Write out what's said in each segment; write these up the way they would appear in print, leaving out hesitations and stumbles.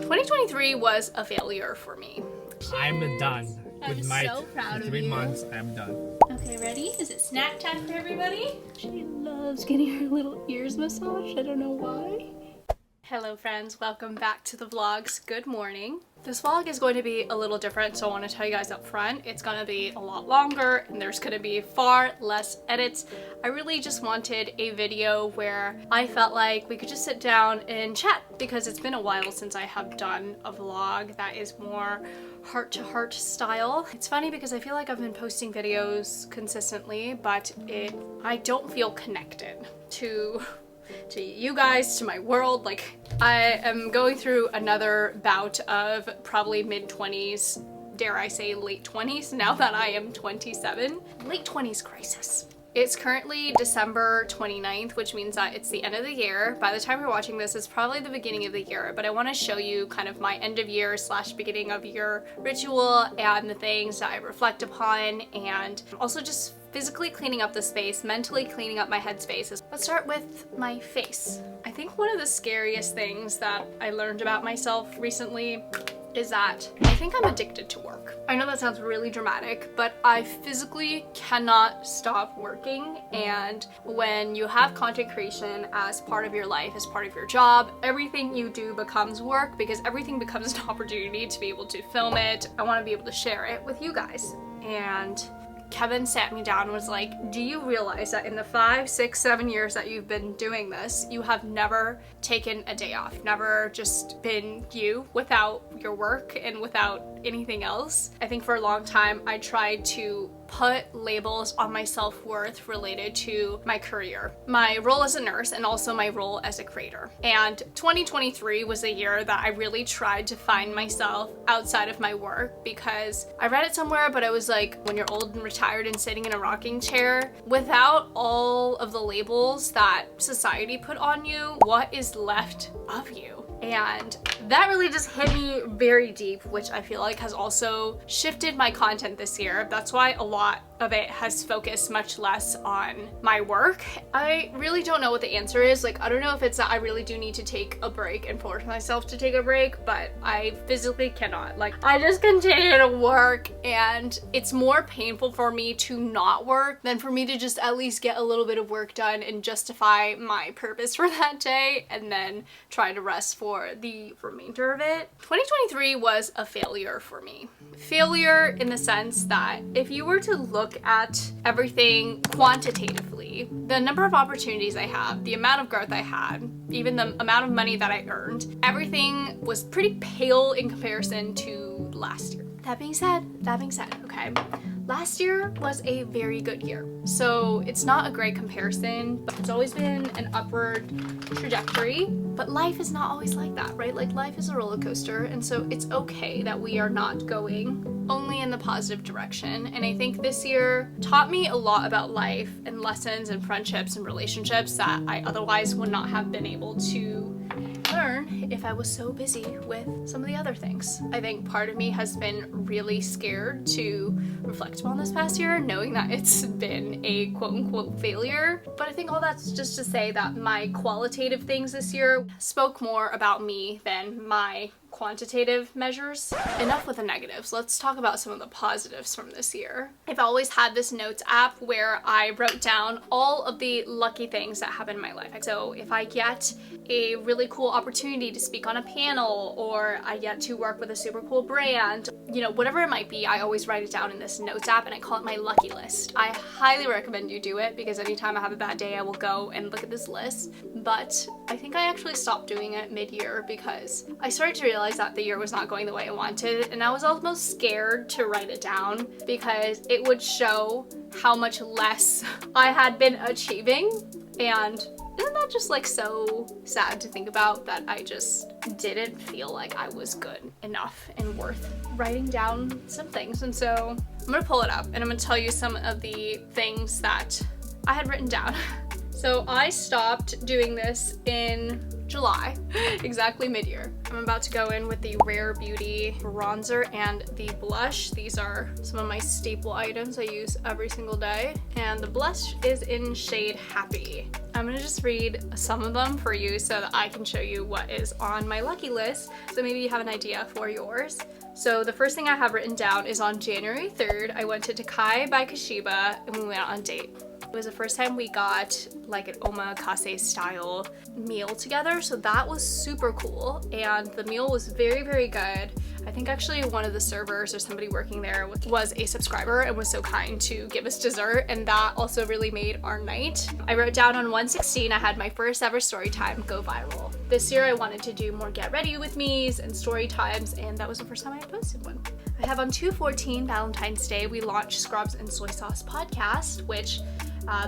2023 was a failure for me. I'm done. I'm With my so proud of 3 you. months, I'm done. Okay, ready? Is it snack time for everybody? She loves getting her little ears massaged. I don't know why. Hello friends, welcome back to the vlogs. Good morning. This vlog is going to be a little different, so I want to tell you guys up front, it's going to be a lot longer and there's going to be far less edits. I really just wanted a video where I felt like we could just sit down and chat, because it's been a while since I have done a vlog that is more heart-to-heart style. It's funny because I feel like I've been posting videos consistently, but I don't feel connected to you guys, to my world. Like, I am going through another bout of probably mid-20s, dare I say late 20s, now that I am 27. Late 20s crisis. It's currently December 29th, which means that it's the end of the year. By the time you're watching this, it's probably the beginning of the year, but I want to show you kind of my end of year / beginning of year ritual and the things that I reflect upon, and also just physically cleaning up the space, mentally cleaning up my headspace. Let's start with my face. I think one of the scariest things that I learned about myself recently is that I think I'm addicted to work. I know that sounds really dramatic, but I physically cannot stop working. And when you have content creation as part of your life, as part of your job, everything you do becomes work, because everything becomes an opportunity to be able to film it. I want to be able to share it with you guys. And Kevin sat me down and was like, do you realize that in the 5, 6, 7 years that you've been doing this, you have never taken a day off, never just been you without your work and without anything else? I think for a long time I tried to put labels on my self-worth related to my career, my role as a nurse, and also my role as a creator. And 2023 was a year that I really tried to find myself outside of my work, because I read it somewhere, but it was like, when you're old and retired and sitting in a rocking chair, without all of the labels that society put on you, what is left of you? And that really just hit me very deep, which I feel like has also shifted my content this year. That's why a lot of it has focused much less on my work. I really don't know what the answer is. Like, I don't know if it's that I really do need to take a break and force myself to take a break, but I physically cannot. Like, I just continue to work, and it's more painful for me to not work than for me to just at least get a little bit of work done and justify my purpose for that day, and then try to rest for the remainder of it. 2023 was a failure for me. Failure in the sense that if you were to look at everything quantitatively, the number of opportunities I have, the amount of growth I had, even the amount of money that I earned, everything was pretty pale in comparison to last year. That being said, okay, last year was a very good year. So it's not a great comparison, but it's always been an upward trajectory. But life is not always like that, right? Like, life is a roller coaster, and so it's okay that we are not going only in the positive direction. And I think this year taught me a lot about life and lessons and friendships and relationships that I otherwise would not have been able to learn if I was so busy with some of the other things. I think part of me has been really scared to reflect upon this past year, knowing that it's been a quote-unquote failure. But I think all that's just to say that my qualitative things this year spoke more about me than my quantitative measures. Enough with the negatives. Let's talk about some of the positives from this year. I've always had this notes app where I wrote down all of the lucky things that happen in my life. So if I get a really cool opportunity to speak on a panel, or I get to work with a super cool brand, you know, whatever it might be, I always write it down in this notes app, and I call it my lucky list. I highly recommend you do it, because anytime I have a bad day, I will go and look at this list. But I think I actually stopped doing it mid-year because I started to realize that the year was not going the way I wanted, and I was almost scared to write it down because it would show how much less I had been achieving. And isn't that just like so sad to think about, that I just didn't feel like I was good enough and worth writing down some things? And so I'm gonna pull it up and I'm gonna tell you some of the things that I had written down. So I stopped doing this in July, exactly mid-year. I'm about to go in with the Rare Beauty bronzer and the blush. These are some of my staple items I use every single day. And the blush is in shade Happy. I'm gonna just read some of them for you so that I can show you what is on my lucky list, so maybe you have an idea for yours. So the first thing I have written down is on January 3rd, I went to Takai by Kashiba and we went on a date. It was the first time we got like an omakase style meal together, so that was super cool, and the meal was very, very good. I think actually one of the servers or somebody working there was a subscriber and was so kind to give us dessert, and that also really made our night. I wrote down on 116 I had my first ever story time go viral. This year I wanted to do more get ready with me's and story times, and that was the first time I had posted one. I have on 2/14 Valentine's Day we launched Scrubs and Soy Sauce podcast, which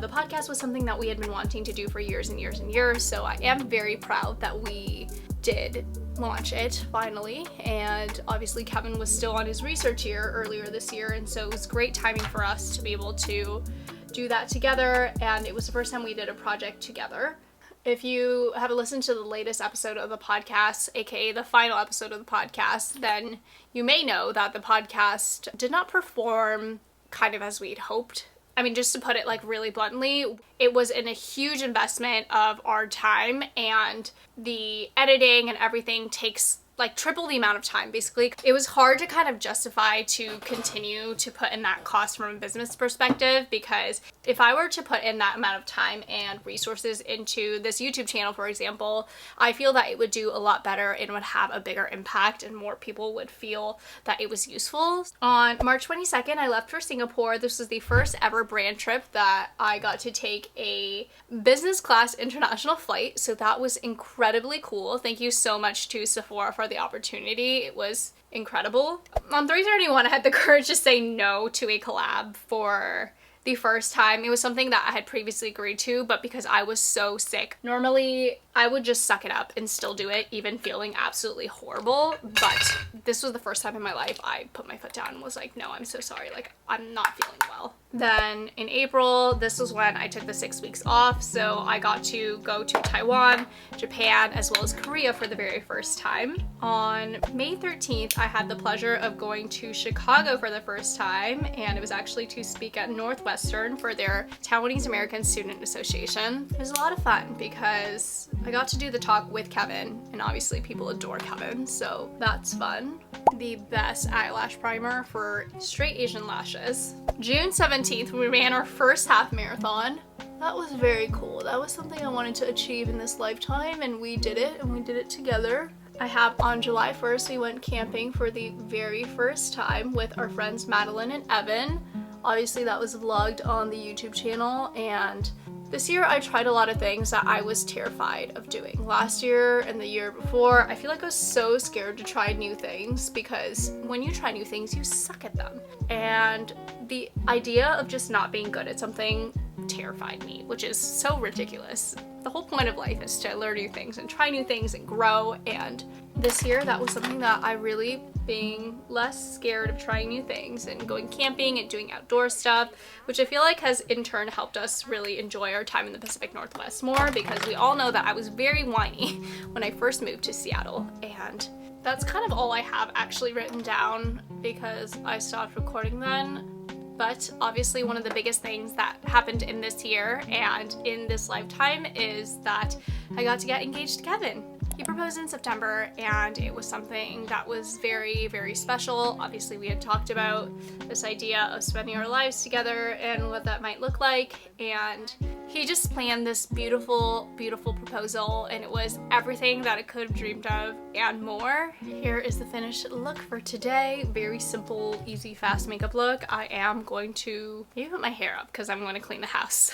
the podcast was something that we had been wanting to do for years and years and years, so I am very proud that we did launch it finally. And obviously Kevin was still on his research year earlier this year, and so it was great timing for us to be able to do that together, and it was the first time we did a project together. If you have listened to the latest episode of the podcast, aka the final episode of the podcast, then you may know that the podcast did not perform kind of as we'd hoped. I mean, just to put it like really bluntly, it was in a huge investment of our time, and the editing and everything takes like triple the amount of time. Basically, it was hard to kind of justify to continue to put in that cost from a business perspective, because if I were to put in that amount of time and resources into this YouTube channel, for example, I feel that it would do a lot better and would have a bigger impact and more people would feel that it was useful. On March 22nd, I left for Singapore. This was the first ever brand trip that I got to take a business class international flight, so that was incredibly cool. Thank you so much to Sephora for the opportunity. It was incredible. On 3/31, I had the courage to say no to a collab for the first time. It was something that I had previously agreed to, but because I was so sick, normally I would just suck it up and still do it, even feeling absolutely horrible. But this was the first time in my life I put my foot down and was like, no, I'm so sorry. Like, I'm not feeling well. Then in April, this was when I took the 6 weeks off. So I got to go to Taiwan, Japan, as well as Korea for the very first time. On May 13th, I had the pleasure of going to Chicago for the first time, and it was actually to speak at Northwestern for their Taiwanese American Student Association. It was a lot of fun because I got to do the talk with Kevin, and obviously people adore Kevin, so that's fun. The best eyelash primer for straight Asian lashes. June 17th, we ran our first half marathon. That was very cool. That was something I wanted to achieve in this lifetime, and we did it, and we did it together. I have on July 1st, we went camping for the very first time with our friends Madeline and Evan. Obviously that was vlogged on the YouTube channel, and this year I tried a lot of things that I was terrified of doing. Last year and the year before, I feel like I was so scared to try new things, because when you try new things, you suck at them. And the idea of just not being good at something terrified me, which is so ridiculous. The whole point of life is to learn new things and try new things and grow, and this year that was something that I really, being less scared of trying new things and going camping and doing outdoor stuff, which I feel like has in turn helped us really enjoy our time in the Pacific Northwest more, because we all know that I was very whiny when I first moved to Seattle. And that's kind of all I have actually written down because I stopped recording then. But obviously one of the biggest things that happened in this year and in this lifetime is that I got to get engaged to Kevin. He proposed in September, and it was something that was very, very special. Obviously we had talked about this idea of spending our lives together and what that might look like, and he just planned this beautiful, beautiful proposal, and it was everything that I could have dreamed of and more. Here is the finished look for today. Very simple, easy, fast makeup look. I am going to maybe put my hair up because I'm going to clean the house.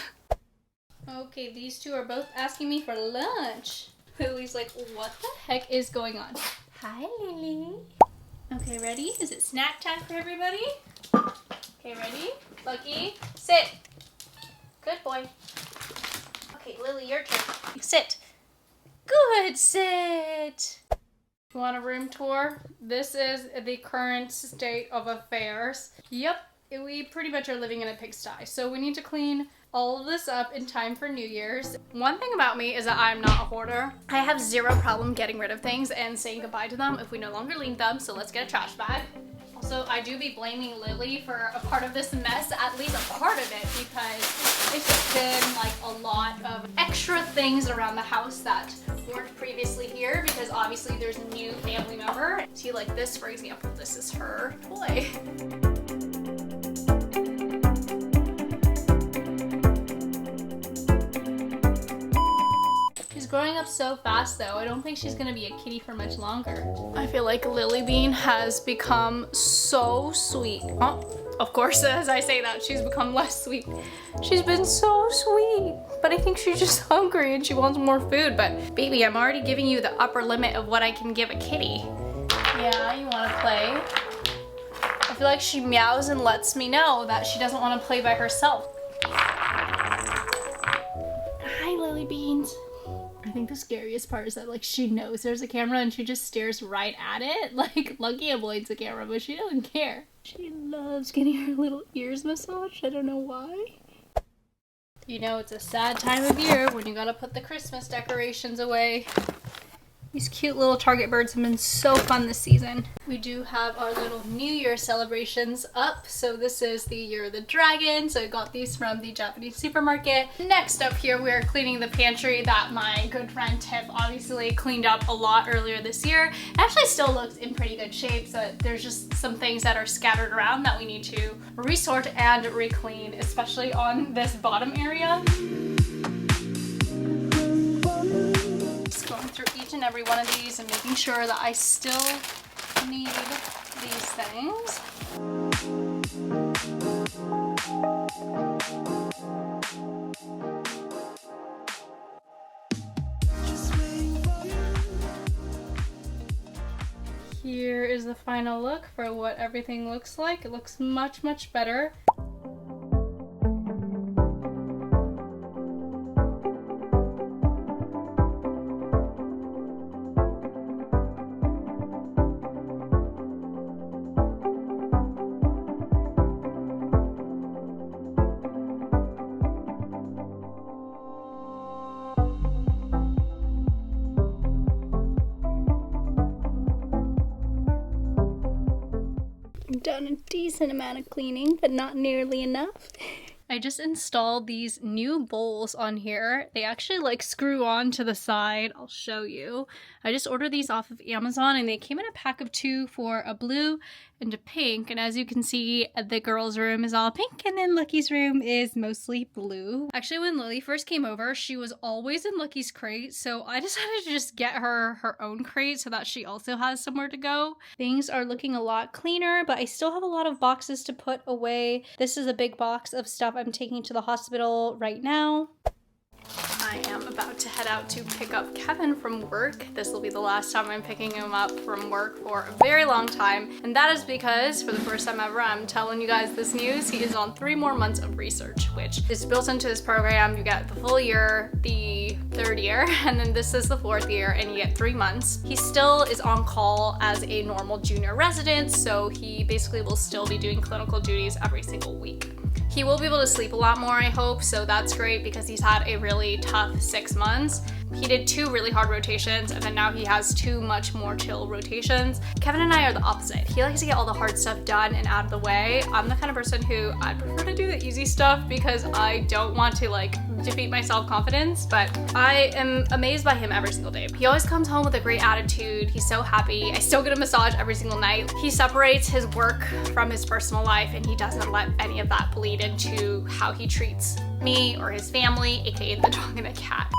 Okay, these two are both asking me for lunch. Lily's like, what the heck is going on? Hi, Lily. Okay, ready? Is it snack time for everybody? Okay, ready? Lucky, sit. Good boy. Okay, Lily, your turn. Sit. Good, sit. You want a room tour? This is the current state of affairs. Yep, we pretty much are living in a pigsty. So we need to clean all of this up in time for New Year's. One thing about me is that I'm not a hoarder. I have zero problem getting rid of things and saying goodbye to them if we no longer need them, so let's get a trash bag. Also, I do be blaming Lily for a part of this mess, at least a part of it, because it's just been like a lot of extra things around the house that weren't previously here, because obviously there's a new family member. See, like this, for example, this is her toy. Growing up so fast though, I don't think she's gonna be a kitty for much longer. I feel like Lily Bean has become so sweet. Oh, of course, as I say that, she's become less sweet. She's been so sweet, but I think she's just hungry and she wants more food. But baby, I'm already giving you the upper limit of what I can give a kitty. Yeah, you wanna play? I feel like she meows and lets me know that she doesn't wanna play by herself. Hi, Lily Beans. I think the scariest part is that like she knows there's a camera and she just stares right at it. Like Lucky avoids the camera, but she doesn't care. She loves getting her little ears massaged. I don't know why. You know, it's a sad time of year when you gotta put the Christmas decorations away. These cute little target birds have been so fun this season. We do have our little New Year celebrations up. So this is the Year of the Dragon. So I got these from the Japanese supermarket. Next up here, we are cleaning the pantry that my good friend Tiff obviously cleaned up a lot earlier this year. It actually still looks in pretty good shape. So there's just some things that are scattered around that we need to resort and re-clean, especially on this bottom area. Going through each and every one of these and making sure that I still need these things. Here is the final look for what everything looks like. It looks much, much better. Done a decent amount of cleaning, but not nearly enough. I just installed these new bowls on here. They actually like screw on to the side. I'll show you. I just ordered these off of Amazon and they came in a pack of 2 for a blue and a pink. And as you can see, the girls' room is all pink and then Lucky's room is mostly blue. Actually, when Lily first came over, she was always in Lucky's crate. So I decided to just get her her own crate so that she also has somewhere to go. Things are looking a lot cleaner, but I still have a lot of boxes to put away. This is a big box of stuff I'm taking to the hospital right now. I am about to head out to pick up Kevin from work. This will be the last time I'm picking him up from work for a very long time. And that is because for the first time ever, I'm telling you guys this news. He is on 3 more months of research, which is built into this program. You get the full year, the 3rd year, and then this is the 4th year and you get 3 months. He still is on call as a normal junior resident. So he basically will still be doing clinical duties every single week. He will be able to sleep a lot more, I hope, so that's great because he's had a really tough 6 months. He did 2 really hard rotations and then now he has 2 much more chill rotations. Kevin and I are the opposite. He likes to get all the hard stuff done and out of the way. I'm the kind of person who I'd prefer to do the easy stuff because I don't want to like defeat my self-confidence, but I am amazed by him every single day. He always comes home with a great attitude. He's so happy. I still get a massage every single night. He separates his work from his personal life and he doesn't let any of that bleed into how he treats me or his family, aka the dog and the cat.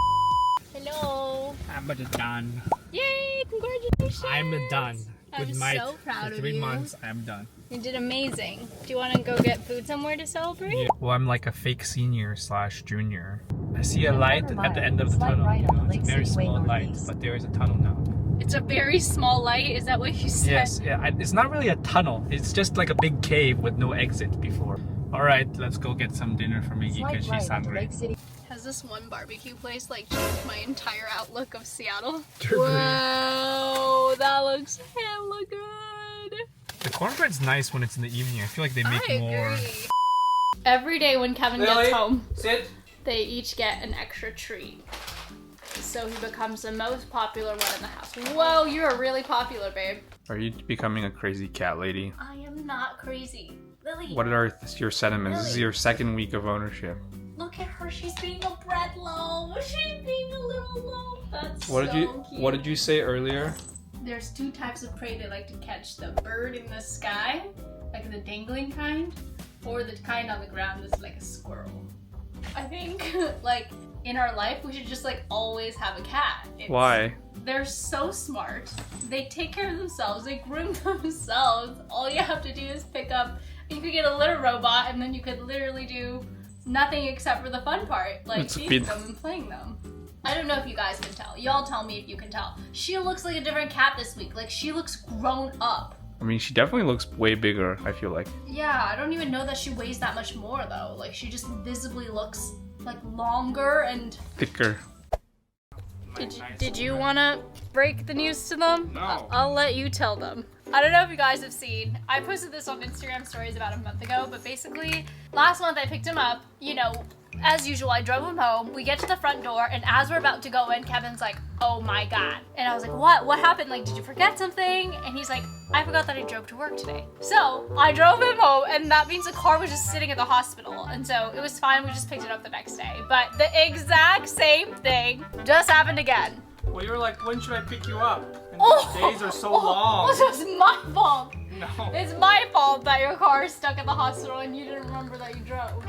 Hello. I'm done. Yay, congratulations. I'm done. I'm With my so proud of 3 you. months, I'm done. You did amazing. Do you want to go get food somewhere to celebrate? Yeah. Well, I'm like a fake senior / junior. I see a light at the end of the tunnel. You know, it's a very small light, but there is a tunnel now. It's a very small light, is that what you said? Yes, yeah. It's not really a tunnel. It's just like a big cave with no exit before. All right, let's go get some dinner for Miki because she's hungry. Has this one barbecue place like changed my entire outlook of Seattle? Truly. Whoa, that looks hella good. The cornbread's nice when it's in the evening. I feel like they make I more. agree. Every day when Kevin gets home, sit. they each get an extra treat. So he becomes the most popular one in the house. Whoa, you're really popular, babe. Are you becoming a crazy cat lady? I am not crazy. Lily. What are your sentiments? Lily. This is your second week of ownership. Look at her. She's being a bread loaf. She's being a little loaf. That's What so did you cute. What did you say earlier? There's two types of prey they like to catch. The bird in the sky, like the dangling kind, or the kind on the ground that's like a squirrel. I think, like, in our life, we should just, like, always have a cat. Why? They're so smart. They take care of themselves. They groom themselves. All you have to do is pick up, you could get a litter robot, and then you could literally do nothing except for the fun part, like feeding them and playing them. I don't know if you guys can tell. Y'all tell me if you can tell. She looks like a different cat this week. Like, she looks grown up. I mean, she definitely looks way bigger, I feel like. Yeah, I don't even know that she weighs that much more, though. Like, she just visibly looks, like, longer and... thicker. Did you want to break the news to them? No. I'll let you tell them. I don't know if you guys have seen, I posted this on Instagram stories about a month ago, but basically, last month I picked him up, you know, as usual, I drove him home, we get to the front door, and as we're about to go in, Kevin's like, oh my god. And I was like, what? What happened? Like, did you forget something? And he's like, I forgot that I drove to work today. So, I drove him home, and that means the car was just sitting at the hospital. And so, it was fine, we just picked it up the next day. But the exact same thing just happened again. Well, you were like, when should I pick you up? And Oh, the days are so long. Oh, so it's my fault. No. It's my fault that your car is stuck at the hospital and you didn't remember that you drove.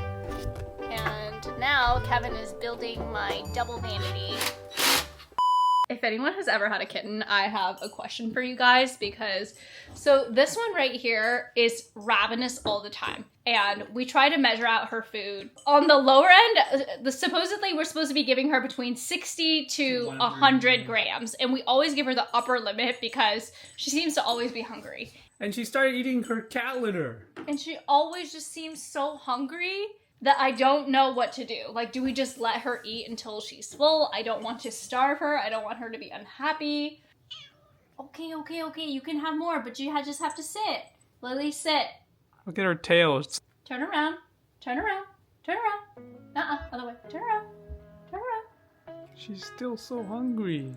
And now Kevin is building my double vanity. If anyone has ever had a kitten, I have a question for you guys because, so this one right here is ravenous all the time. And we try to measure out her food. On the lower end, supposedly we're supposed to be giving her between 60 to 100 grams. And we always give her the upper limit because she seems to always be hungry. And she started eating her cat litter. And she always just seems so hungry that I don't know what to do. Like, do we just let her eat until she's full? I don't want to starve her. I don't want her to be unhappy. Okay, you can have more, but you just have to sit. Lily, sit. Look at her tail. Turn around. Turn around. Turn around. Other way. Turn around. Turn around. She's still so hungry.